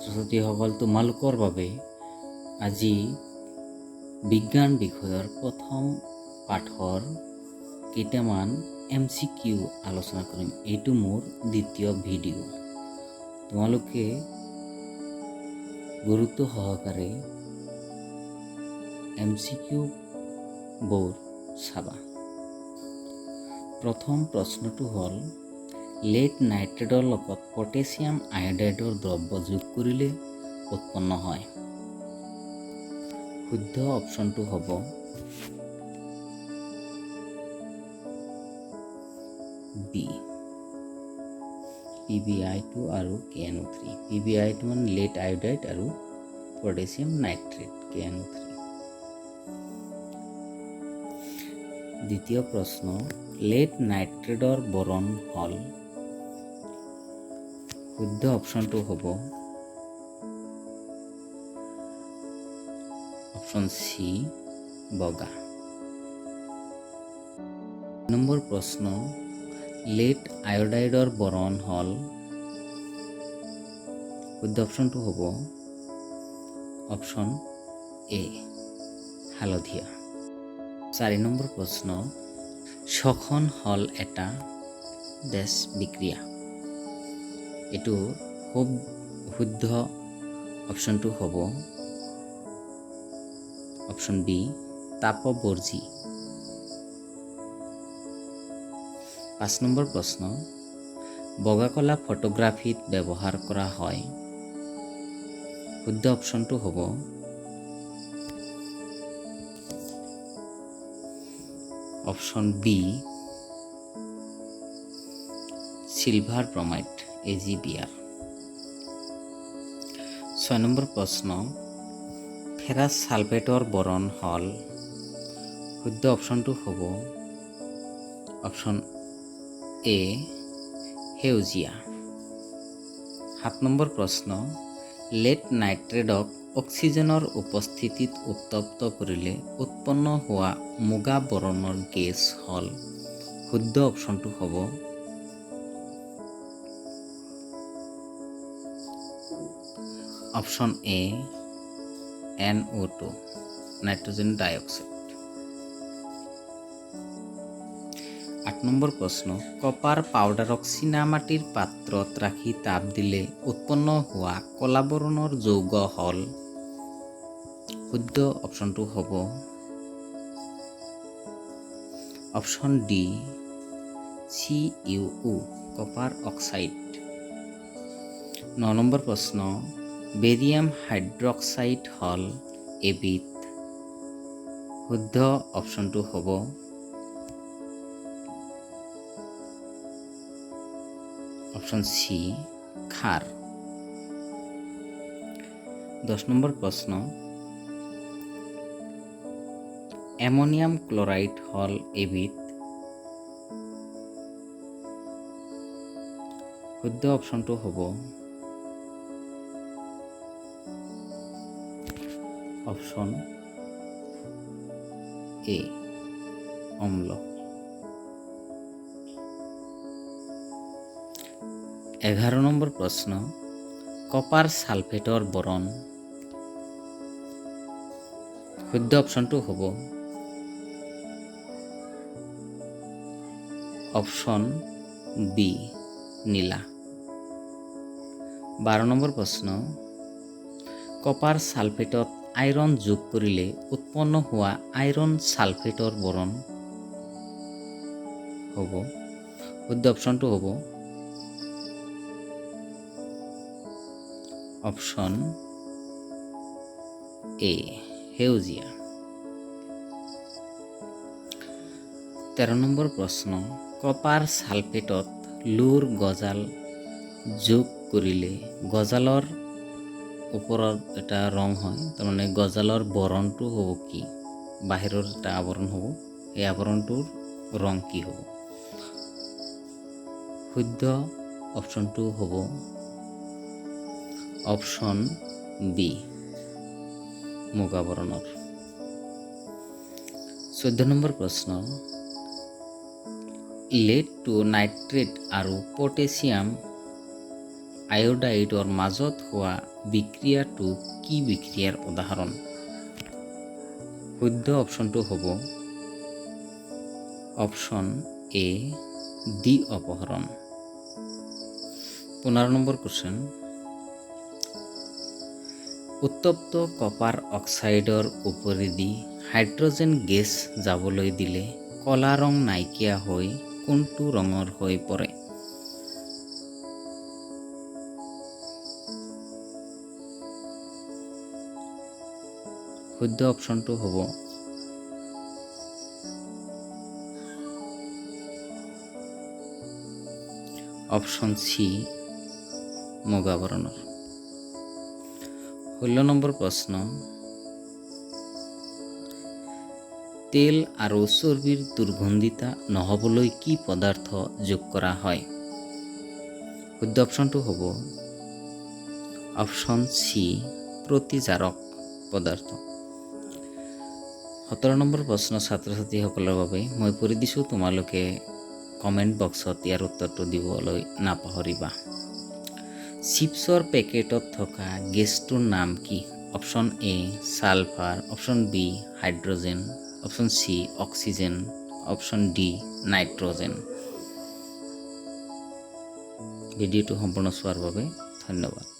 ছাত্ৰ-ছাত্ৰীসকল, তোমালোকৰ বাবে আজি বিজ্ঞান বিষয়ৰ প্ৰথম পাঠৰ কেইটামান MCQ আলোচনা কৰিম। এইটো মোৰ দ্বিতীয় ভিডিঅ'। তোমালোকে গুৰুত্ব সহকাৰে MCQ বোৰ চাবা। প্ৰথম প্ৰশ্নটো হ'ল, লেড নাইট্ৰেটৰ লগত পটাছিয়াম আয়ডাইডৰ দ্ৰব্য যোগ কৰিলে উৎপন্ন হয়। শুদ্ধ অপশ্যনটো হ'ব বি, PbI2 আৰু KNO3। PbI2 মানে লেড আয়ডাইড আৰু পটাছিয়াম নাইট্ৰেট KNO3। দ্বিতীয় প্ৰশ্ন, লেড নাইট্ৰেটৰ বৰণ হ'ল। শুদ্ধ অপশ্যনটো হ'ব অপশ্যন চি, বগা। নম্বৰ প্ৰশ্ন, লেড আয়ডাইডৰ বৰণ হ'ল। শুদ্ধ অপশ্যনটো হ'ব অপশ্যন এ, হালধীয়া। 4 নম্বৰ প্ৰশ্ন, শ্বসন হ'ল এটা ডেছ বিক্ৰিয়া। এইটো খুব শুদ্ধ অপশ্যনটো হ'ব অপশ্যন বি, তাপবৰ্জী। 5 নম্বৰ প্ৰশ্ন, বগা কলা ফটোগ্ৰাফীত ব্যৱহাৰ কৰা হয়। শুদ্ধ অপশ্যনটো হ'ব option B, silver bromide AgBr। 6 নম্বৰ প্ৰশ্ন, ফেৰাছ ছালফেটৰ বৰণ হ'ল। শুদ্ধ অপশ্যনটো হ'ব অপশ্যন এ, সেউজীয়া। 7 নম্বৰ প্ৰশ্ন, লেড নাইট্ৰেটক অক্সিজেনৰ উপস্থিতিত উত্তপ্ত কৰিলে উৎপন্ন হোৱা মুগা বৰণৰ গেছ হ'ল। শুদ্ধ অপশ্যনটো হ'ব option A, NO2 nitrogen dioxide. 8 number প্ৰশ্ন, কপাৰ পাউডাৰক চীনামাটিৰ পাত্ৰত ৰাখি তাপ দিলে উৎপন্ন হোৱা কলা বৰণৰ যৌগ হ'ল। শুদ্ধ অপশ্যনটো হ'ব option D, CuO copper oxide. 9 number প্ৰশ্ন, বেৰিয়াম হাইড্ৰক্সাইড হ'ল এবিধ। শুদ্ধ অপশ্যনটো হ'ব অপশ্যন চি, ক্ষাৰ। 10 নম্বৰ প্ৰশ্ন, এমনিয়াম ক্লৰাইড হ'ল এবিধ। শুদ্ধ অপশ্যনটো হ'ব অপশ্যন এ, অম্ল। 11 নম্বৰ প্ৰশ্ন, কপাৰ ছালফেটৰ বৰণ। শুদ্ধ অপশ্যনটো হ'ব অপশ্যন বি, নীলা। 12 নম্বৰ প্ৰশ্ন, কপাৰ ছালফেটত আইৰণ যোগ কৰিলে উৎপন্ন হোৱা আইৰণ ছালফেটৰ বৰণ হ'ব। শুদ্ধ অপশ্যনটো হ'ব অপশ্যন এ, সেউজীয়া। 13 নম্বৰ প্ৰশ্ন, কপাৰ ছালফেটত লুৰ গজাল যোগ কৰিলে গজালৰ ওপৰত এটা ৰং হয়, তাৰমানে গজালৰ বৰণটো হ'ব কি? বাহিৰৰ এটা আৱৰণ হ'ব, এই আৱৰণটোৰ ৰং কি হ'ব? শুদ্ধ অপশ্যনটো হ'ব অপশ্যন বি, মুগা বৰণৰ। 14 নম্বৰ প্ৰশ্ন, লেড টু নাইট্ৰেট আৰু পটাছিয়াম আয়োডাইডৰ মাজত হোৱা বিক্ৰিয়াটো কি বিক্ৰিয়াৰ উদাহৰণ? শুদ্ধ অপশ্যনটো হ'ব অপশ্যন এ ডি অপহৰণ। 15 নম্বৰ কুৱেশ্যন, উত্তপ্ত কপাৰ অক্সাইডৰ ওপৰেদি হাইড্ৰজেন গেছ যাবলৈ দিলে কলা ৰং নাইকিয়া হৈ কোনটো ৰঙৰ হৈ পৰে? শুদ্ধ অপশ্যনটো হ'ব অপশ্যন চি মুগা বৰণৰ। 16 নম্বৰ প্ৰশ্ন, তেল আৰু চৰ্বিৰ দুৰ্গন্ধিতা নহ'বলৈ কি পদাৰ্থ যোগ কৰা হয়? শুদ্ধ অপশ্যনটো হ'ব অপশ্যন চি প্ৰতিজাৰক পদাৰ্থ। 17 নম্বৰ প্ৰশ্ন ছাত্ৰ ছাত্ৰীসকলৰ বাবে মই পঢ়ি দিছোঁ, তোমালোকে কমেণ্ট বক্সত ইয়াৰ উত্তৰটো দিবলৈ নাপাহৰিবা। চিপছৰ পেকেটত থকা গেছটোৰ নাম কি? Option A sulphur, option B hydrogen, option C oxygen, option D nitrogen. ভিডিঅ'টো সম্পূৰ্ণ চোৱাৰ বাবে ধন্যবাদ।